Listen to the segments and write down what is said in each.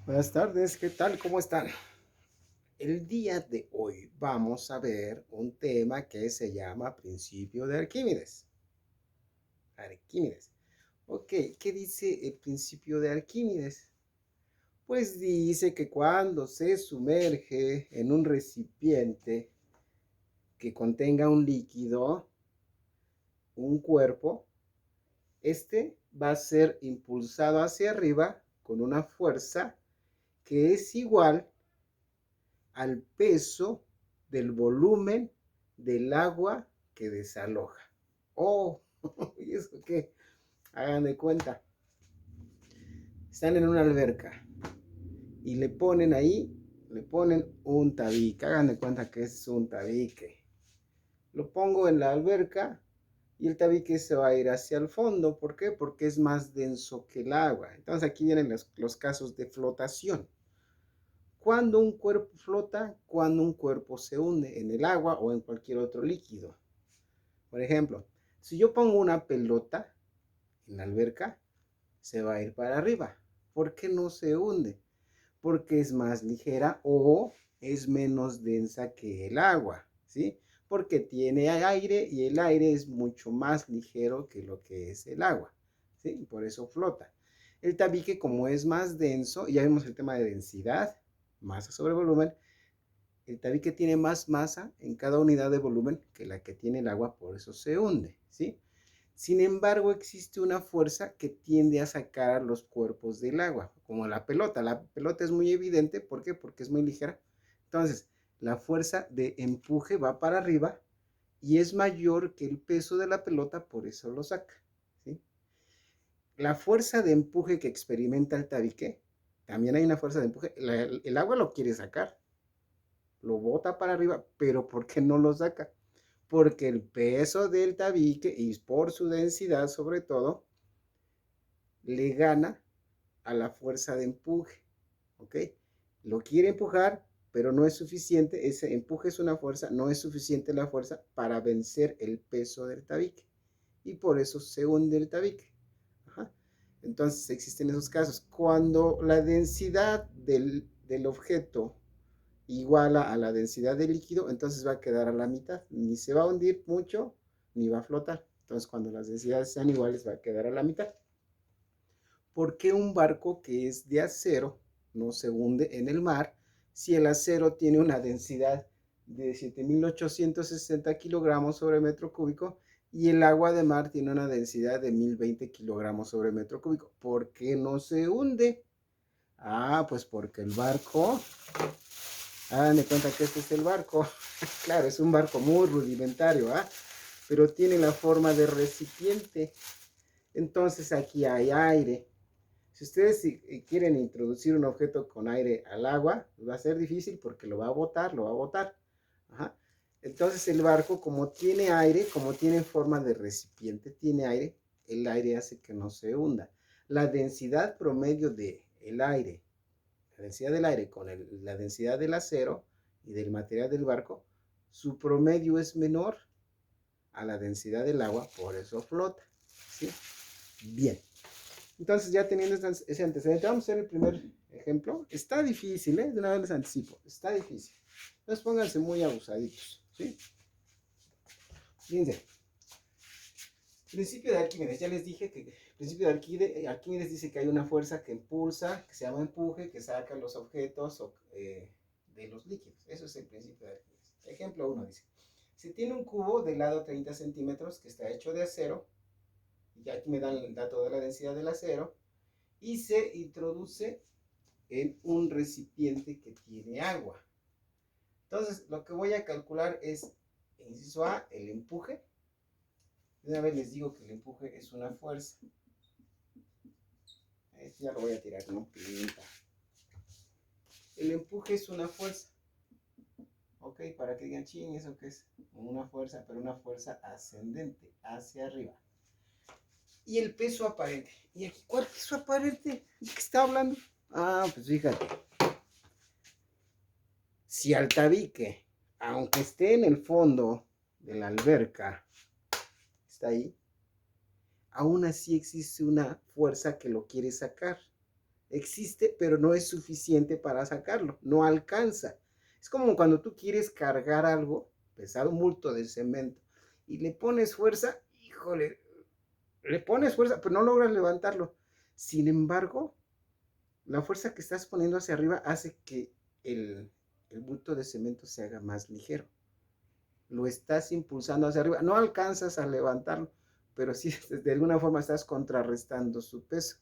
Buenas tardes, ¿qué tal? ¿Cómo están? El día de hoy vamos a ver un tema que se llama principio de Arquímedes. Arquímedes. Ok, ¿qué dice el principio de Arquímedes? Pues dice que cuando se sumerge en un recipiente que contenga un líquido, un cuerpo, este va a ser impulsado hacia arriba con una fuerza que es igual al peso del volumen del agua que desaloja. Oh, ¿y eso qué? Hagan de cuenta. Están en una alberca y le ponen ahí, le ponen un tabique. Hagan de cuenta que es un tabique. Lo pongo en la alberca y el tabique se va a ir hacia el fondo. ¿Por qué? Porque es más denso que el agua. Entonces aquí vienen los casos de flotación. Cuando un cuerpo flota, cuando un cuerpo se hunde en el agua o en cualquier otro líquido. Por ejemplo, si yo pongo una pelota en la alberca, se va a ir para arriba. ¿Por qué no se hunde? Porque es más ligera o es menos densa que el agua, ¿sí? Porque tiene aire y el aire es mucho más ligero que lo que es el agua, ¿sí? Por eso flota. El tabique, como es más denso, ya vimos el tema de densidad, masa sobre volumen, el tabique tiene más masa en cada unidad de volumen que la que tiene el agua, por eso se hunde, ¿sí? Sin embargo, existe una fuerza que tiende a sacar los cuerpos del agua, como la pelota. La pelota es muy evidente, ¿por qué? Porque es muy ligera. Entonces, la fuerza de empuje va para arriba y es mayor que el peso de la pelota, por eso lo saca, ¿sí? La fuerza de empuje que experimenta el tabique, también hay una fuerza de empuje. El agua lo quiere sacar, lo bota para arriba, pero ¿por qué no lo saca? Porque el peso del tabique y por su densidad sobre todo, le gana a la fuerza de empuje, ¿ok? Lo quiere empujar, pero no es suficiente, ese empuje es una fuerza, no es suficiente la fuerza para vencer el peso del tabique y por eso se hunde el tabique. Ajá. Entonces existen esos casos. Cuando la densidad del objeto iguala a la densidad del líquido, entonces va a quedar a la mitad. Ni se va a hundir mucho, ni va a flotar. Entonces, cuando las densidades sean iguales, va a quedar a la mitad. ¿Por qué un barco que es de acero no se hunde en el mar si el acero tiene una densidad de 7.860 kilogramos sobre metro cúbico y el agua de mar tiene una densidad de 1.020 kilogramos sobre metro cúbico? ¿Por qué no se hunde? Ah, pues porque el barco, hagan de cuenta que este es el barco. Claro, es un barco muy rudimentario, ¿ah? Pero tiene la forma de recipiente. Entonces aquí hay aire. Si ustedes quieren introducir un objeto con aire al agua, va a ser difícil porque lo va a botar, lo va a botar. Ajá. Entonces el barco, como tiene aire, como tiene forma de recipiente, tiene aire, el aire hace que no se hunda. La densidad promedio del aire, la densidad del aire con la densidad del acero y del material del barco, su promedio es menor a la densidad del agua, por eso flota. ¿Sí? Bien. Entonces, ya teniendo ese antecedente, vamos a hacer el primer ejemplo. Está difícil, ¿eh? De una vez les anticipo. Está difícil. Entonces, pónganse muy abusaditos, ¿sí? Fíjense. Principio de Arquímedes. Ya les dije que el principio de Arquímedes dice que hay una fuerza que impulsa, que se llama empuje, que saca los objetos de los líquidos. Eso es el principio de Arquímedes. Ejemplo 1 dice: si tiene un cubo de lado 30 centímetros que está hecho de acero, y aquí me dan el dato de la densidad del acero, y se introduce en un recipiente que tiene agua. Entonces, lo que voy a calcular es, inciso A, el empuje. De una vez les digo que el empuje es una fuerza. Este ya lo voy a tirar, no pinta. El empuje es una fuerza. Ok, para que digan, ching, ¿eso qué es? Una fuerza, pero una fuerza ascendente, hacia arriba. Y el peso aparente. ¿Y aquí cuál peso aparente? ¿De qué está hablando? Ah, pues fíjate. Si al tabique, aunque esté en el fondo de la alberca, está ahí, aún así existe una fuerza que lo quiere sacar. Existe, pero no es suficiente para sacarlo, no alcanza. Es como cuando tú quieres cargar algo pesado, un bulto de cemento, y le pones fuerza, híjole, le pones fuerza, pero no logras levantarlo. Sin embargo, la fuerza que estás poniendo hacia arriba hace que el bulto de cemento se haga más ligero. Lo estás impulsando hacia arriba. No alcanzas a levantarlo, pero sí de alguna forma estás contrarrestando su peso.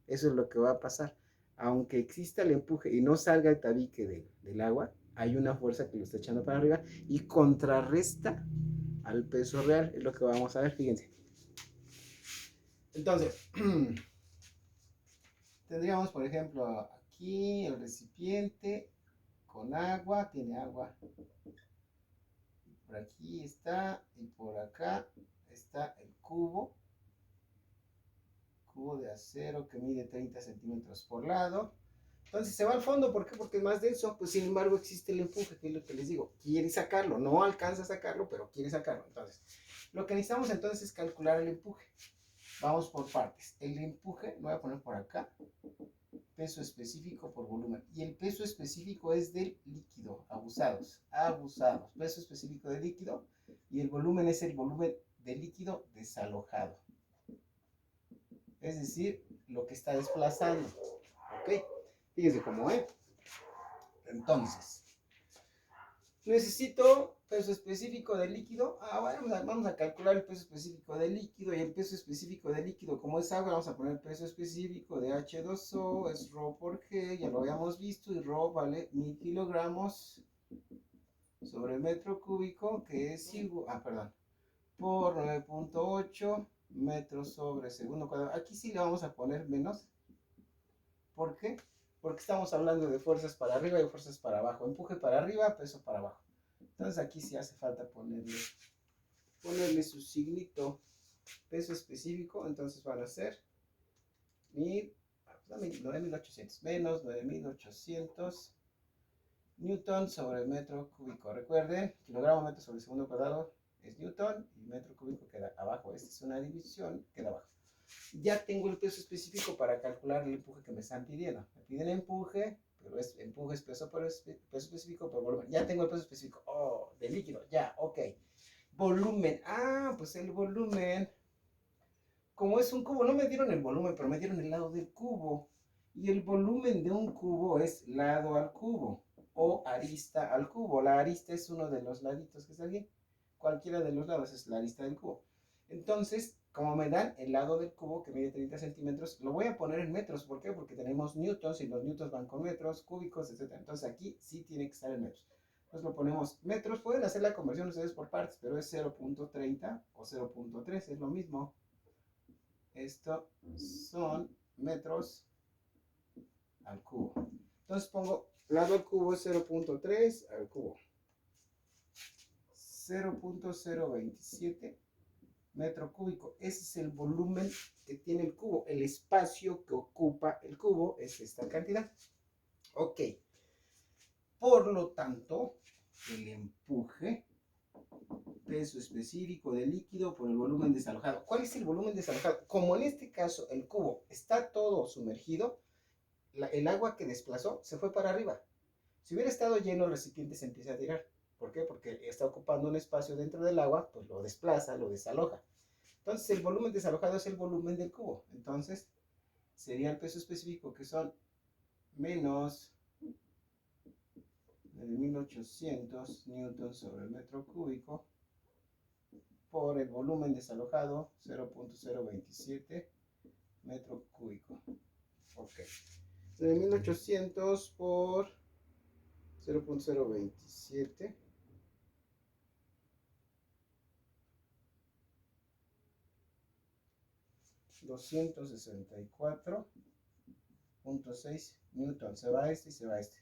Eso es lo que va a pasar. Aunque exista el empuje y no salga el tabique del agua, hay una fuerza que lo está echando para arriba y contrarresta al peso real. Es lo que vamos a ver, fíjense. Entonces, tendríamos, por ejemplo, aquí el recipiente con agua, tiene agua. Por aquí está y por acá está el cubo de acero que mide 30 centímetros por lado. Entonces se va al fondo, ¿por qué? Porque es más denso, pues sin embargo existe el empuje, que es lo que les digo, quiere sacarlo, no alcanza a sacarlo, pero quiere sacarlo. Entonces, lo que necesitamos entonces es calcular el empuje. Vamos por partes. El empuje, lo voy a poner por acá, peso específico por volumen. Y el peso específico es del líquido, abusados, peso específico del líquido, y el volumen es el volumen del líquido desalojado. Es decir, lo que está desplazando. ¿Ok? Fíjense cómo es. Entonces, necesito peso específico del líquido. Vamos a calcular el peso específico del líquido. Y el peso específico del líquido, como es agua, vamos a poner el peso específico de H2O, es ρ por G, ya lo habíamos visto, y ρ vale 1000 kilogramos sobre metro cúbico, que es igual, por 9.8 metros sobre segundo cuadrado. Aquí sí le vamos a poner menos. ¿Por qué? Porque estamos hablando de fuerzas para arriba y fuerzas para abajo. Empuje para arriba, peso para abajo. Entonces aquí sí hace falta ponerle su signito, peso específico. Entonces van a ser 9.800 menos 9.800 newton sobre metro cúbico. Recuerden, kilogramo metro sobre segundo cuadrado es newton y metro cúbico queda abajo. Esta es una división, queda abajo. Ya tengo el peso específico para calcular el empuje que me están pidiendo. Me piden empuje, pero empuje es peso específico por volumen. Ya tengo el peso específico. Oh, de líquido, ya, ok. Volumen. Pues el volumen, como es un cubo, no me dieron el volumen, pero me dieron el lado del cubo. Y el volumen de un cubo es lado al cubo o arista al cubo. La arista es uno de los laditos que está aquí. Cualquiera de los lados es la arista del cubo. Entonces, como me dan el lado del cubo que mide 30 centímetros, lo voy a poner en metros. ¿Por qué? Porque tenemos newtons y los newtons van con metros, cúbicos, etc. Entonces aquí sí tiene que estar en metros. Entonces lo ponemos metros. Pueden hacer la conversión ustedes por partes, pero es 0.30 o 0.3, es lo mismo. Esto son metros al cubo. Entonces pongo lado al cubo es 0.3 al cubo. 0.027 metro cúbico. Ese es el volumen que tiene el cubo. El espacio que ocupa el cubo es esta cantidad. Ok. Por lo tanto, el empuje, peso específico del líquido por el volumen desalojado. ¿Cuál es el volumen desalojado? Como en este caso el cubo está todo sumergido, el agua que desplazó se fue para arriba. Si hubiera estado lleno, el recipiente se empieza a tirar. ¿Por qué? Porque está ocupando un espacio dentro del agua, pues lo desplaza, lo desaloja. Entonces el volumen desalojado es el volumen del cubo. Entonces sería el peso específico, que son menos 9.800 newtons sobre el metro cúbico por el volumen desalojado, 0.027 metro cúbico. Ok. 9.800 por 0.027. 264.6 newton. Se va este y se va este.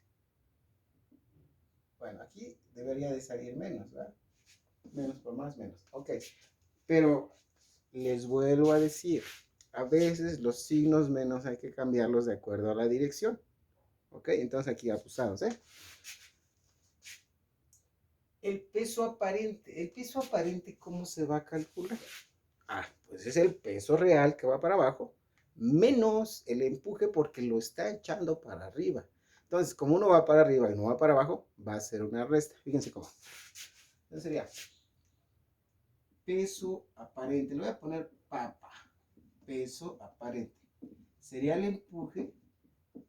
Bueno, aquí debería de salir menos, ¿verdad? Menos por más, menos. Ok. Pero les vuelvo a decir, a veces los signos menos hay que cambiarlos de acuerdo a la dirección. Ok, entonces aquí abusados, ¿eh? El peso aparente, ¿cómo se va a calcular? Pues es el peso real que va para abajo menos el empuje porque lo está echando para arriba. Entonces, como uno va para arriba y no va para abajo, va a ser una resta. Fíjense cómo. Entonces sería peso aparente. Le voy a poner papa. Peso aparente. Sería el empuje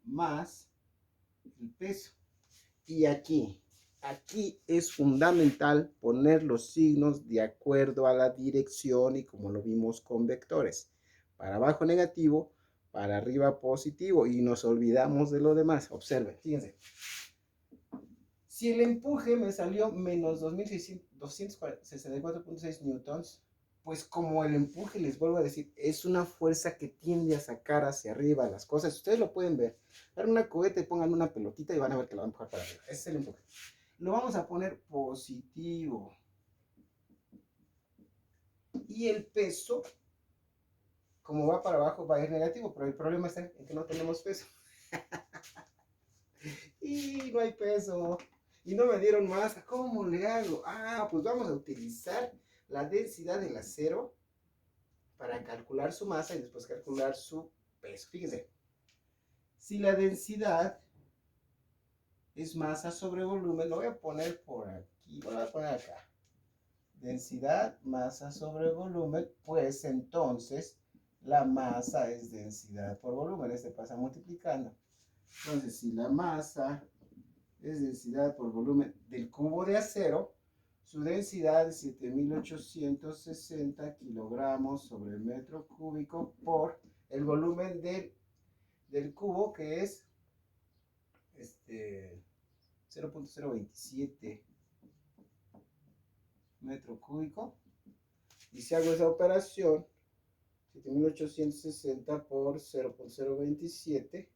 más el peso. Y aquí es fundamental poner los signos de acuerdo a la dirección y como lo vimos con vectores. Para abajo negativo, para arriba positivo y nos olvidamos de lo demás. Observen, fíjense. Si el empuje me salió menos 264.6 newtons, pues como el empuje, les vuelvo a decir, es una fuerza que tiende a sacar hacia arriba las cosas. Ustedes lo pueden ver. Dar una cubeta y pongan una pelotita y van a ver que la van a empujar para arriba. Ese es el empuje. Lo vamos a poner positivo. Y el peso, como va para abajo, va a ir negativo, pero el problema está en que no tenemos peso. Y no hay peso. Y no me dieron masa. ¿Cómo le hago? Pues vamos a utilizar la densidad del acero para calcular su masa y después calcular su peso. Fíjense. Si la densidad es masa sobre volumen, lo voy a poner por aquí, lo voy a poner acá. Densidad, masa sobre volumen, pues entonces la masa es densidad por volumen. Este pasa multiplicando. Entonces, si la masa es densidad por volumen del cubo de acero, su densidad es 7.860 kilogramos sobre metro cúbico por el volumen del cubo, que es 0.027 metro cúbico. Y si hago esa operación, 7.860 por 0.027,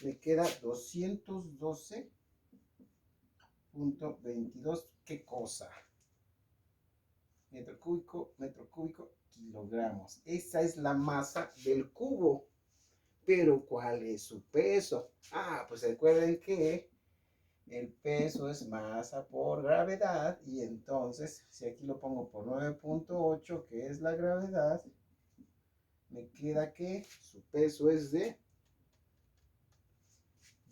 me queda 212.22. ¿Qué cosa? Metro cúbico, kilogramos. Esa es la masa del cubo. Pero ¿cuál es su peso? Pues recuerden que el peso es masa por gravedad. Y entonces, si aquí lo pongo por 9.8, que es la gravedad, me queda que su peso es de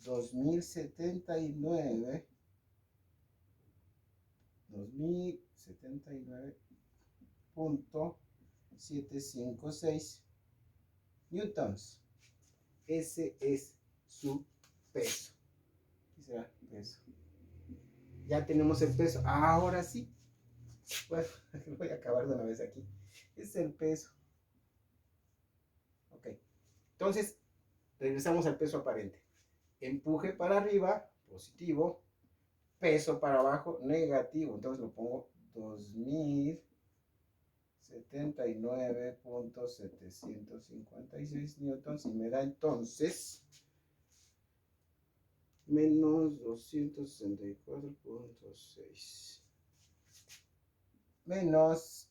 2079.756 newtons. Ese es su peso. ¿Qué será? Peso. Ya tenemos el peso. Ahora sí. Bueno, voy a acabar de una vez aquí. Es el peso. Ok. Entonces, regresamos al peso aparente. Empuje para arriba, positivo. Peso para abajo, negativo. Entonces lo pongo 2079.756 newtons y me da entonces menos 264.6 menos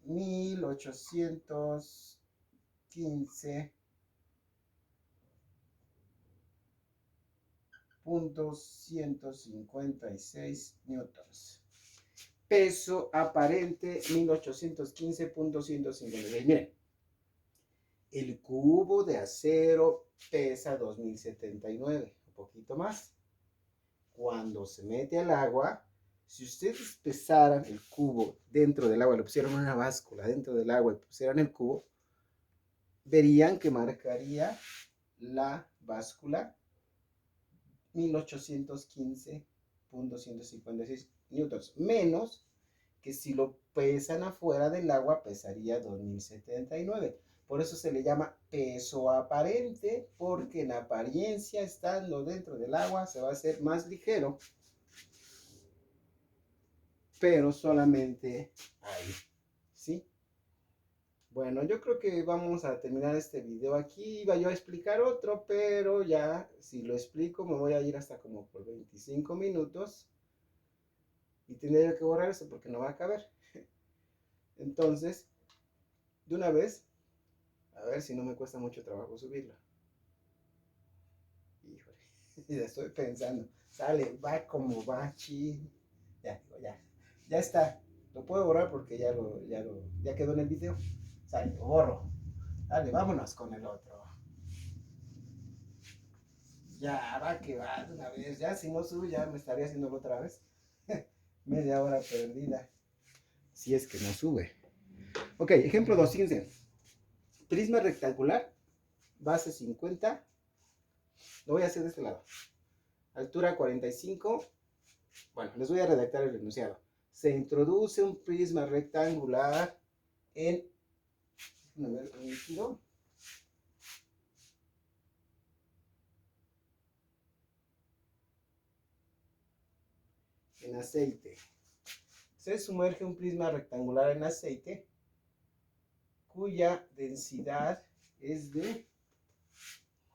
1815.156 newtons. Peso aparente 1815.156. Miren, el cubo de acero pesa 2079, un poquito más. Cuando se mete al agua, si ustedes pesaran el cubo dentro del agua, le pusieran una báscula dentro del agua y pusieran el cubo, verían que marcaría la báscula 1815.156 newtons, menos que si lo pesan afuera del agua pesaría 2079. Por eso se le llama peso aparente, porque en apariencia, estando dentro del agua, se va a hacer más ligero, pero solamente ahí, ¿sí? Bueno, yo creo que vamos a terminar este video aquí. Iba yo a explicar otro, pero ya si lo explico me voy a ir hasta como por 25 minutos. Y tendría que borrar eso porque no va a caber. Entonces, de una vez, a ver si no me cuesta mucho trabajo subirlo. Híjole, ya estoy pensando. Sale, va como va, chi. Ya está. Lo puedo borrar porque ya quedó en el video. Sale, lo borro. Dale, vámonos con el otro. Ya, va que va de una vez. Ya, si no sube, ya me estaría haciéndolo otra vez. Media hora perdida. Si es que no sube. Ok, ejemplo 2, fíjense. Prisma rectangular, base 50. Lo voy a hacer de este lado. Altura 45. Bueno, les voy a redactar el enunciado. Se introduce un prisma rectangular en... A ver, un líquido. En aceite. Se sumerge un prisma rectangular en aceite cuya densidad es de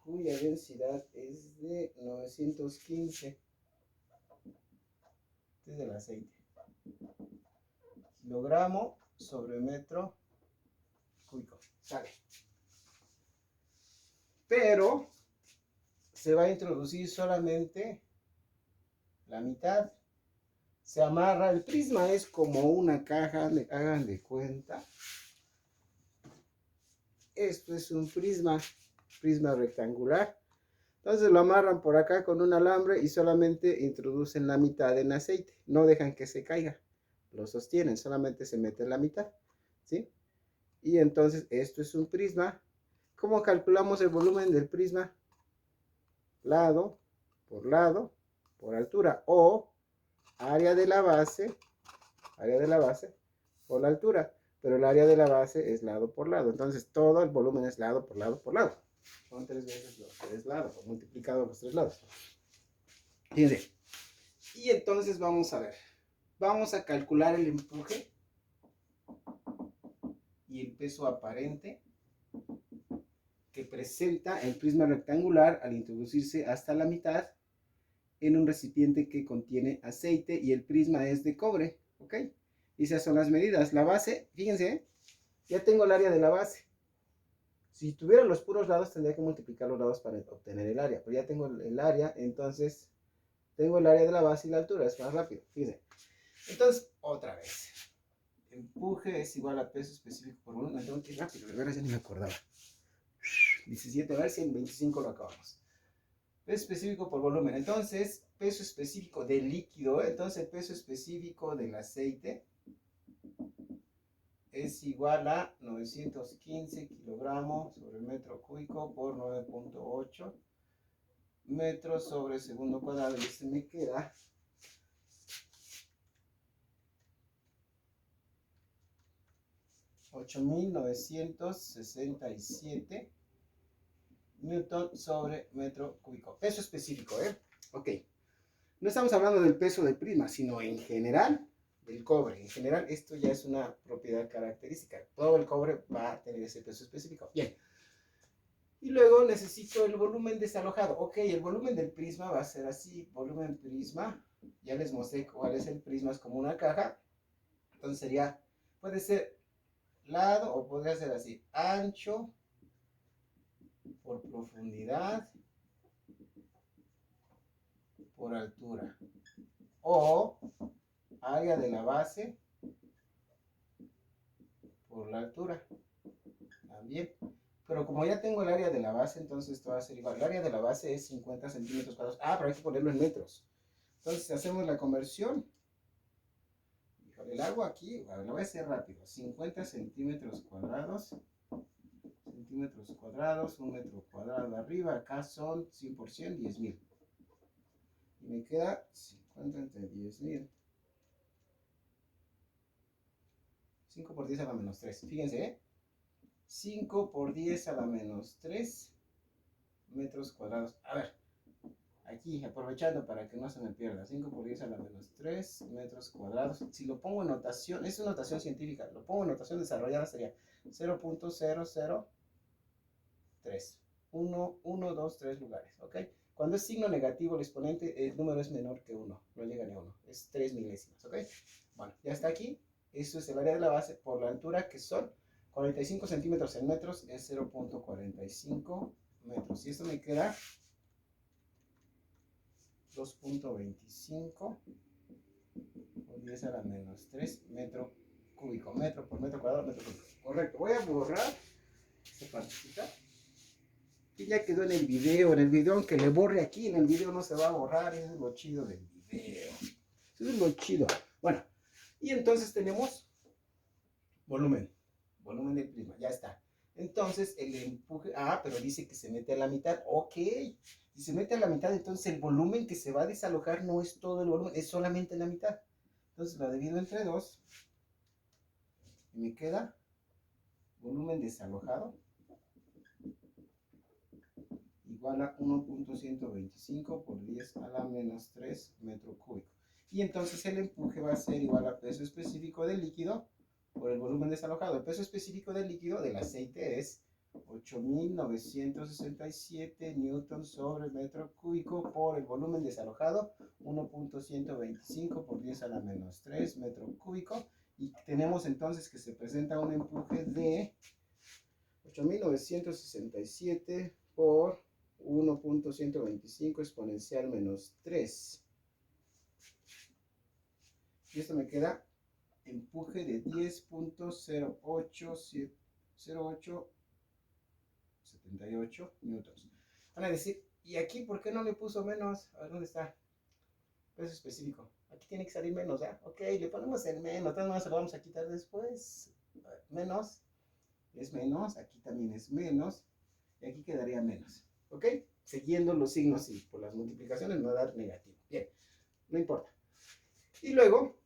915. Este es el aceite. Kilogramo sobre metro cúbico. Sale. Pero se va a introducir solamente la mitad. Se amarra. El prisma es como una caja, hagan de cuenta. Esto es un prisma rectangular. Entonces lo amarran por acá con un alambre y solamente introducen la mitad en aceite. No dejan que se caiga. Lo sostienen, solamente se mete la mitad. ¿Sí? Y entonces esto es un prisma. ¿Cómo calculamos el volumen del prisma? Lado, por altura. O área de la base por la altura. Pero el área de la base es lado por lado. Entonces todo el volumen es lado por lado por lado. Son 3 veces los 3 lados, multiplicado los 3 lados. Fíjense. Y entonces vamos a ver. Vamos a calcular el empuje y el peso aparente que presenta el prisma rectangular al introducirse hasta la mitad en un recipiente que contiene aceite y el prisma es de cobre. ¿Ok? Y esas son las medidas. La base, fíjense, ya tengo el área de la base. Si tuviera los puros lados, tendría que multiplicar los lados para obtener el área. Pero ya tengo el área, entonces tengo el área de la base y la altura. Es más rápido, fíjense. Entonces, otra vez. Empuje es igual a peso específico por volumen. Me tengo que ir rápido, de verdad ya ni me acordaba. 17, a ver si en 25 lo acabamos. Peso específico por volumen. Entonces, peso específico del líquido. Entonces, peso específico del aceite es igual a 915 kilogramos sobre metro cúbico por 9.8 metros sobre segundo cuadrado. Y este me queda 8.967 newton sobre metro cúbico. Peso específico, ¿eh? Ok. No estamos hablando del peso del prisma, sino en general del cobre. En general, esto ya es una propiedad característica. Todo el cobre va a tener ese peso específico. Bien. Y luego necesito el volumen desalojado. Ok, el volumen del prisma va a ser así. Volumen prisma. Ya les mostré cuál es el prisma. Es como una caja. Entonces sería, puede ser lado o podría ser así. Ancho por profundidad por altura. O área de la base por la altura. También. Pero como ya tengo el área de la base, entonces esto va a ser igual. El área de la base es 50 centímetros cuadrados. Ah, pero hay que ponerlo en metros. Entonces hacemos la conversión. Híjole, el hago aquí, bueno, lo voy a hacer rápido. 50 centímetros cuadrados. Un metro cuadrado arriba. Acá son 100%, 10.000. Y me queda 50 entre 10.000. 5 por 10 a la menos 3. Fíjense, ¿eh? 5 por 10 a la menos 3 metros cuadrados. A ver, aquí aprovechando para que no se me pierda. 5 por 10 a la menos 3 metros cuadrados. Si lo pongo en notación, es una notación científica. Lo pongo en notación desarrollada, sería 0.003. 1, 2, 3 lugares, ¿ok? Cuando es signo negativo el exponente, el número es menor que 1. No llega ni a 1. Es 3 milésimas, ¿ok? Bueno, ya está aquí. Eso es el área de la base por la altura, que son 45 centímetros en metros, es 0.45 metros. Y esto me queda 2.25 por 10 a la menos 3 metro cúbico. Metro por metro cuadrado, metro cúbico. Correcto. Voy a borrar partecita. Y ya quedó en el video, aunque le borre aquí, en el video no se va a borrar, eso es lo chido del video. Eso es lo chido. Bueno, y entonces tenemos volumen del prisma, ya está. Entonces el empuje, pero dice que se mete a la mitad, ok. Si se mete a la mitad, entonces el volumen que se va a desalojar no es todo el volumen, es solamente la mitad. Entonces lo divido entre 2 y me queda volumen desalojado igual a 1.125 por 10 a la menos 3 metro cúbico. Y entonces el empuje va a ser igual a peso específico del líquido por el volumen desalojado. El peso específico del líquido del aceite es 8.967 newtons sobre metro cúbico por el volumen desalojado, 1.125 por 10 a la menos 3 metro cúbico. Y tenemos entonces que se presenta un empuje de 8.967 por 1.125 exponencial menos 3. Y esto me queda empuje de 10.0878 newtons. Van a decir, ¿y aquí por qué no le puso menos? A ver, ¿dónde está? Peso específico. Aquí tiene que salir menos, ¿ya? Ok, le ponemos el menos. Entonces más lo vamos a quitar después. Menos es menos. Aquí también es menos. Y aquí quedaría menos. ¿Ok? Siguiendo los signos y por las multiplicaciones me va a dar negativo. Bien, no importa. Y luego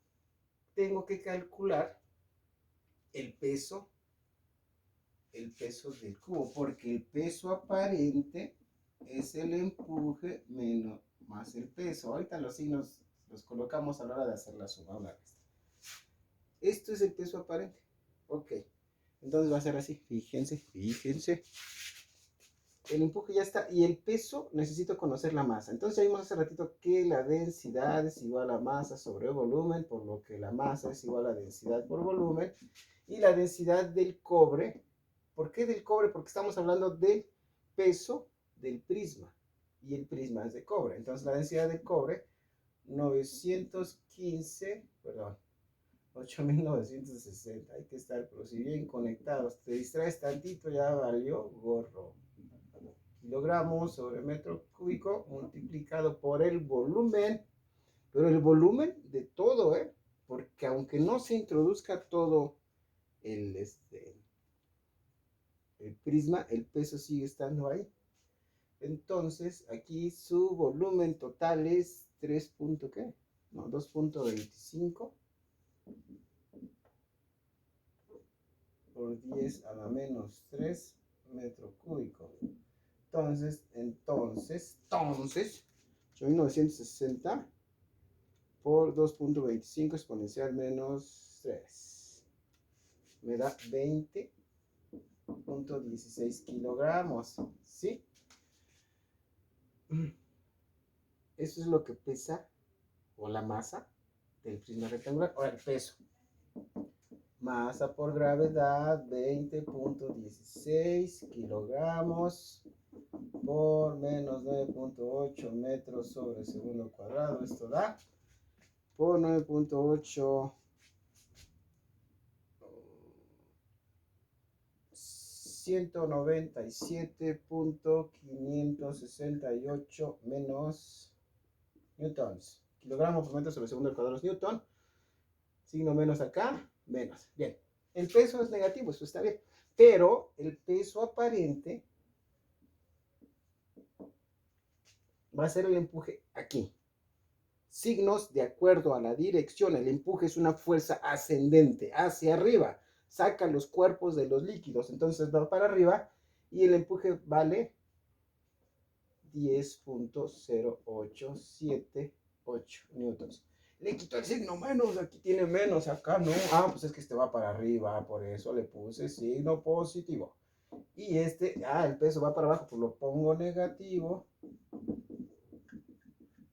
tengo que calcular el peso del cubo, porque el peso aparente es el empuje menos más el peso. Ahorita los signos los colocamos a la hora de hacer la suma o la resta. Esto es el peso aparente. Ok. Entonces va a ser así. Fíjense. El empuje ya está. Y el peso, necesito conocer la masa. Entonces ya vimos hace ratito que la densidad es igual a masa sobre volumen, por lo que la masa es igual a densidad por volumen. Y la densidad del cobre, ¿por qué del cobre? Porque estamos hablando del peso del prisma. Y el prisma es de cobre. Entonces la densidad del cobre, 8.960. Hay que estar, pero si bien conectados. Te distraes tantito, ya valió gorro. Kilogramos sobre metro cúbico multiplicado por el volumen. Pero el volumen de todo, porque aunque no se introduzca todo el prisma, el peso sigue estando ahí. Entonces, aquí su volumen total es 3. ¿Qué? No, 2.25 por 10 a la menos 3 metro cúbico. Entonces, 8.960 por 2.25 exponencial menos 3. Me da 20.16 kilogramos. ¿Sí? Eso es lo que pesa, o la masa del prisma rectangular. Ahora el peso. Masa por gravedad, 20.16 kilogramos por menos 9.8 metros sobre segundo cuadrado. Esto da por 9.8 197.568 menos newtons. Kilogramos por metro sobre segundo cuadrado es newton. Signo menos acá, menos. Bien, el peso es negativo, eso está bien. Pero el peso aparente va a ser el empuje aquí. Signos de acuerdo a la dirección. El empuje es una fuerza ascendente, hacia arriba. Saca los cuerpos de los líquidos, entonces va para arriba y el empuje vale 10.0878 newtons. Le quito el signo menos, aquí tiene menos, acá no. Pues es que este va para arriba, por eso le puse signo positivo. Y el peso va para abajo, pues lo pongo negativo.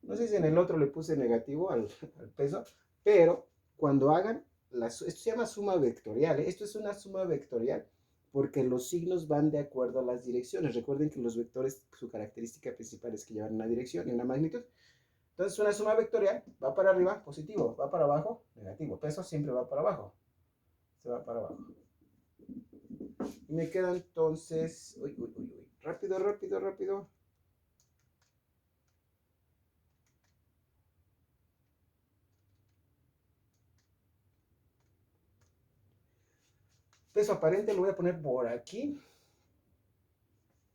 No sé si en el otro le puse negativo al peso, pero cuando hagan, esto se llama suma vectorial. Esto es una suma vectorial porque los signos van de acuerdo a las direcciones. Recuerden que los vectores, su característica principal es que llevan una dirección y una magnitud. Entonces una suma vectorial va para arriba, positivo, va para abajo, negativo. Peso siempre va para abajo. Se va para abajo. Y me queda entonces, uy, uy, uy, uy, rápido, rápido, rápido. Peso aparente lo voy a poner por aquí.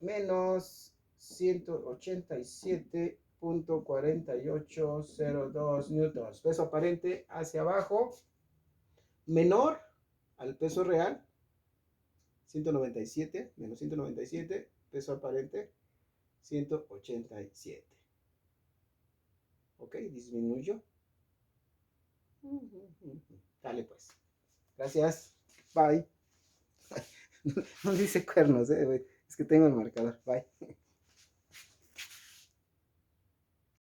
Menos 187.4802 newtons. Peso aparente hacia abajo. Menor al peso real. 197 menos 197. Peso aparente 187. Ok, disminuyo. Dale pues. Gracias. Bye. No dice cuernos, es que tengo el marcador. Bye.